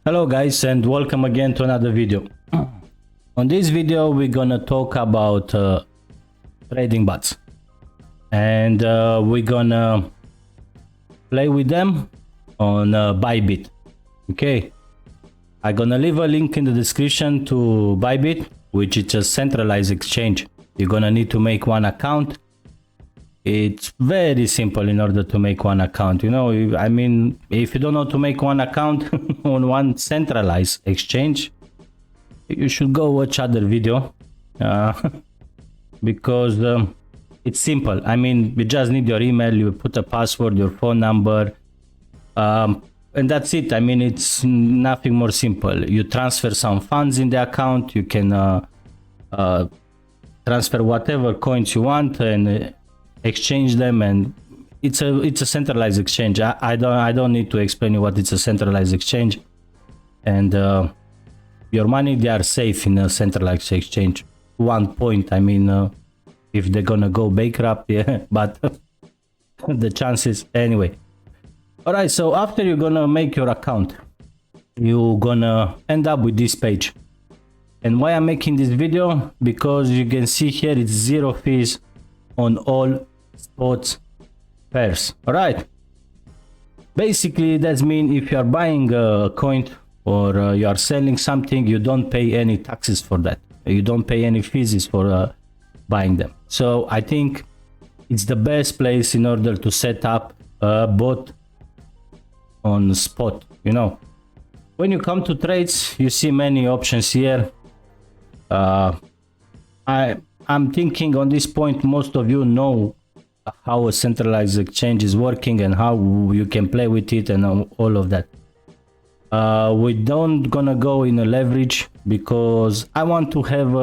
Hello guys, and welcome again to another video. On this video we're gonna talk about trading bots, and we're gonna play with them on Bybit. Okay, I'm gonna leave a link in the description to Bybit, which is a centralized exchange. You're gonna need to make one account. It's very simple in order to make one account. You know, I mean, if you don't know to make one account on one centralized exchange, you should go watch other video because it's simple. I mean, you just need your email, you put a password, your phone number, and that's it. I mean, it's nothing more simple. You transfer some funds in the account, you can transfer whatever coins you want and exchange them, and it's a centralized exchange. I don't need to explain you what it's a centralized exchange, and your money, they are safe in a centralized exchange. One point, I mean, if they're gonna go bankrupt, yeah, but the chances anyway. All right, so after you're gonna make your account, you're gonna end up with this page. And why I'm making this video, because you can see here it's 0 fees on all spot pairs. All right, basically that means if you are buying a coin or you are selling something, you don't pay any taxes for that. You don't pay any fees for buying them. So I think it's the best place in order to set up a bot on spot. You know, when you come to trades, you see many options here. I'm thinking on this point most of you know how a centralized exchange is working and how you can play with it and all of that. We don't gonna go in a leverage because I want to have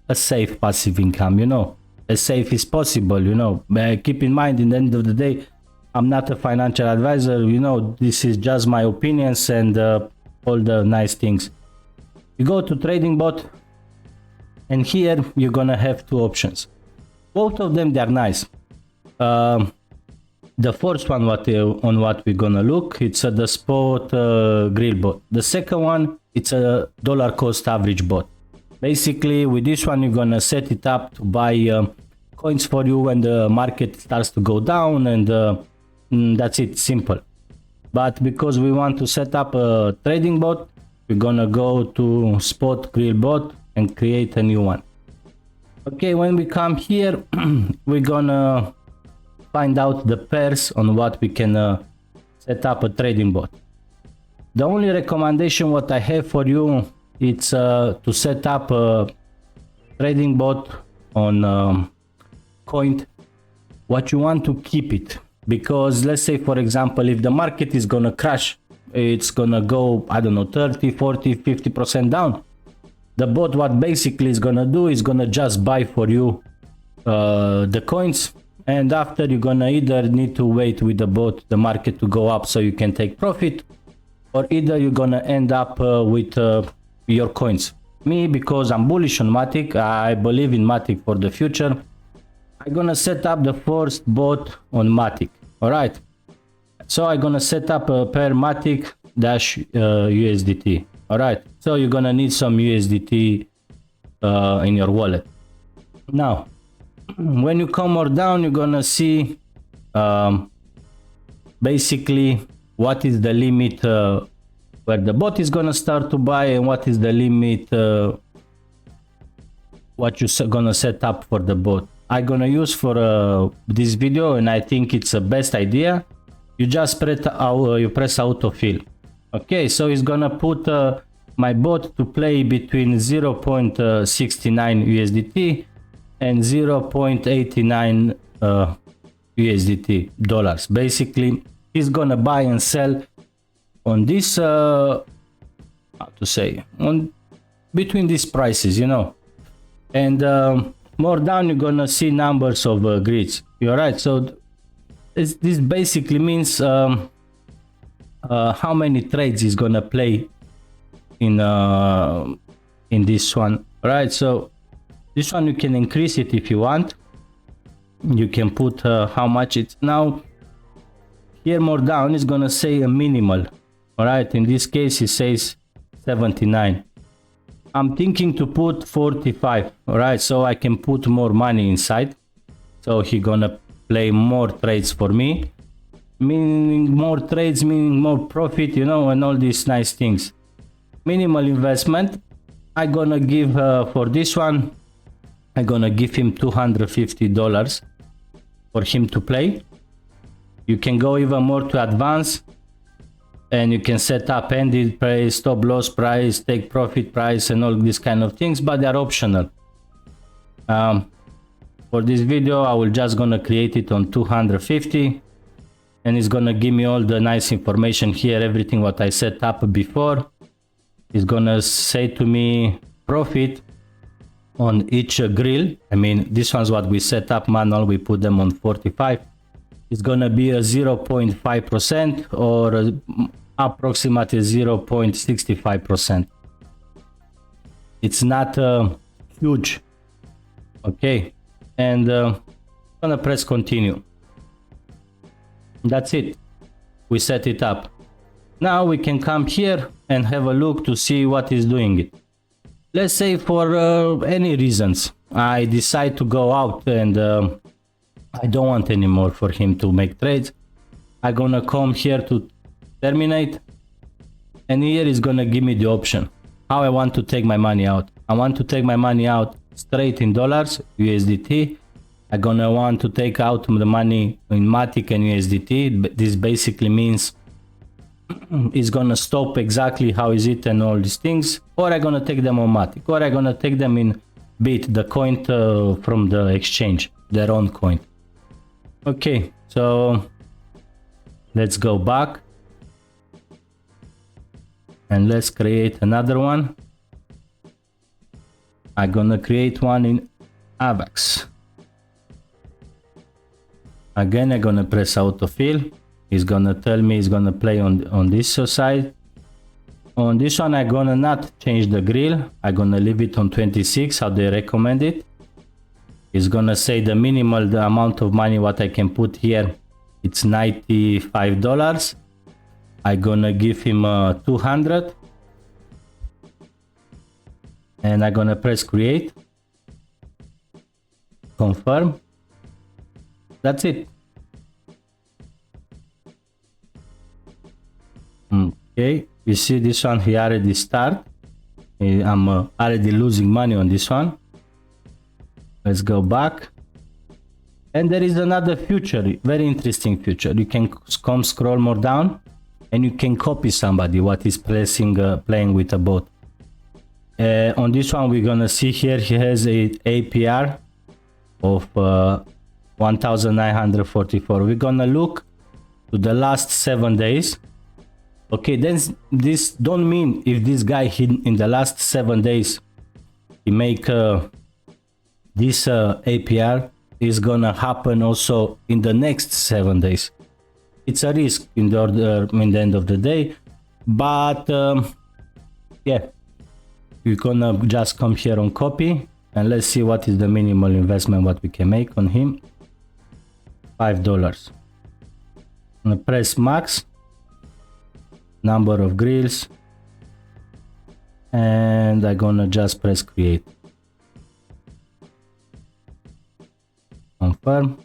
a safe passive income, you know, as safe as possible, you know. Keep in mind, in the end of the day, I'm not a financial advisor, you know, this is just my opinions and all the nice things. You go to trading bot, and here you're gonna have two options. Both of them, they're nice. The first one, what we're gonna look, it's the spot grill bot. The second one, it's a dollar cost average bot. Basically, with this one, you're gonna set it up to buy coins for you when the market starts to go down, and that's it, simple. But because we want to set up a trading bot, we're gonna go to spot grill bot and create a new one. Okay, when we come here, we're gonna find out the pairs on what we can set up a trading bot. The only recommendation what I have for you, it's to set up a trading bot on coin what you want to keep it, because let's say for example, if the market is gonna crash, it's gonna go, I don't know, 30, 40, 50% down. The bot, what basically is gonna do, is gonna just buy for you the coins, and after you're gonna either need to wait with the bot the market to go up so you can take profit, or either you're gonna end up with your coins. Me, because I'm bullish on Matic, I believe in Matic for the future, I'm gonna set up the first bot on Matic. All right, so I'm gonna set up a pair Matic dash USDT. All right, so you're gonna need some USDT in your wallet. Now, when you come more down, you're gonna see basically what is the limit where the bot is gonna start to buy, and what is the limit what you're gonna set up for the bot. I'm gonna use for this video, and I think it's the best idea. You just press autofill. Okay, so it's gonna put my bot to play between 0.69 USDT and 0.89 USDT dollars. Basically, he's gonna buy and sell on this how to say, on between these prices, you know. And more down, you're gonna see numbers of grids. You're right. So this basically means how many trades is gonna play in this one. Right, so this one you can increase it if you want. You can put how much it's now. Here more down is gonna say a minimal All right, in this case it says 79. I'm thinking to put 45. All right, so I can put more money inside, so he gonna play more trades for me, meaning more trades, meaning more profit, you know, and all these nice things. Minimal investment. I gonna give for this one, I gonna give him $250 for him to play. You can go even more to advance, and you can set up ended price, stop loss price, take profit price, and all these kind of things, but they are optional. For this video I will just gonna create it on 250, and it's gonna give me all the nice information here, everything what I set up before. It's gonna say to me profit on each grill. I mean, this one's what we set up manual, we put them on 45. It's gonna be a 0.5% or approximately 0.65%. It's not huge. Okay, and I'm gonna press continue. That's it. We set it up. Now we can come here and have a look to see what is doing it. Let's say for any reasons I decide to go out and I don't want anymore for him to make trades. I'm gonna come here to terminate, and here is gonna give me the option how I want to take my money out. I want to take my money out straight in dollars, USDT. I'm gonna want to take out the money in Matic and USDT. This basically means it's gonna stop exactly how is it and all these things, or I'm gonna take them on Matic, or I'm gonna take them in Bit, the coin from the exchange, their own coin. Okay, so let's go back and let's create another one. I'm gonna create one in AVAX. Again, I'm gonna press autofill. It's gonna tell me it's gonna play on this side. On this one, I'm gonna not change the grill. I'm gonna leave it on 26, how they recommend it. It's gonna say the minimal, the amount of money what I can put here, it's $95. I'm gonna give him 200. And I'm gonna press create. Confirm. That's it. Okay, you see this one, he already start. I'm already losing money on this one. Let's go back. And there is another feature, very interesting feature. You can come scroll more down and you can copy somebody what is playing with a bot. On this one, we're gonna see here he has a APR of 1944. We're gonna look to the last 7 days. Okay, then this don't mean if this guy in the last 7 days he make this APR is gonna happen also in the next 7 days. It's a risk in the end of the day, but yeah, we're gonna just come here on copy and let's see what is the minimal investment what we can make on him. $5. I'm gonna press max, number of grills, and I'm gonna just press create. Confirm.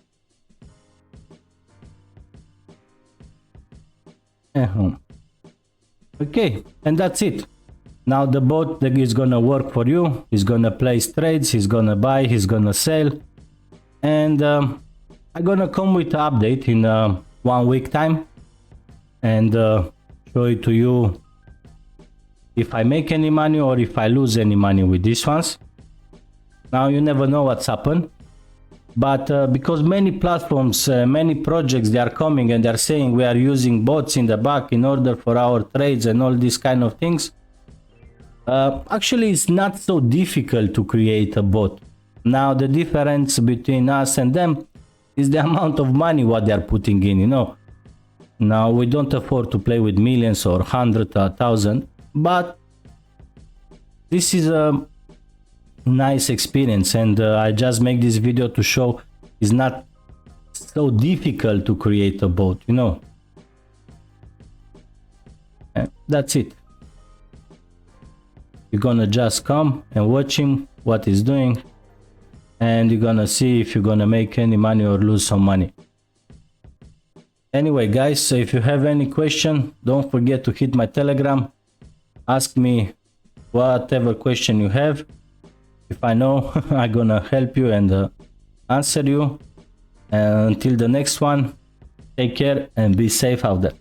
Okay, and that's it. Now the bot is gonna work for you. He's gonna place trades, he's gonna buy, he's gonna sell, and I'm gonna come with an update in 1 week time and show it to you if I make any money or if I lose any money with these ones. Now you never know what's happened, but because many platforms, many projects, they are coming and they are saying we are using bots in the back in order for our trades and all these kind of things. Actually, it's not so difficult to create a bot. Now the difference between us and them is the amount of money what they are putting in, you know. Now we don't afford to play with millions or 100 or 1,000, but this is a nice experience, and I just make this video to show it's not so difficult to create a bot, you know. that's it. You're gonna just come and watch him what he's doing, and you're gonna see if you're gonna make any money or lose some money. Anyway guys, so if you have any question, don't forget to hit my Telegram. Ask me whatever question you have. If I know, I'm gonna help you and answer you. And until the next one, take care and be safe out there.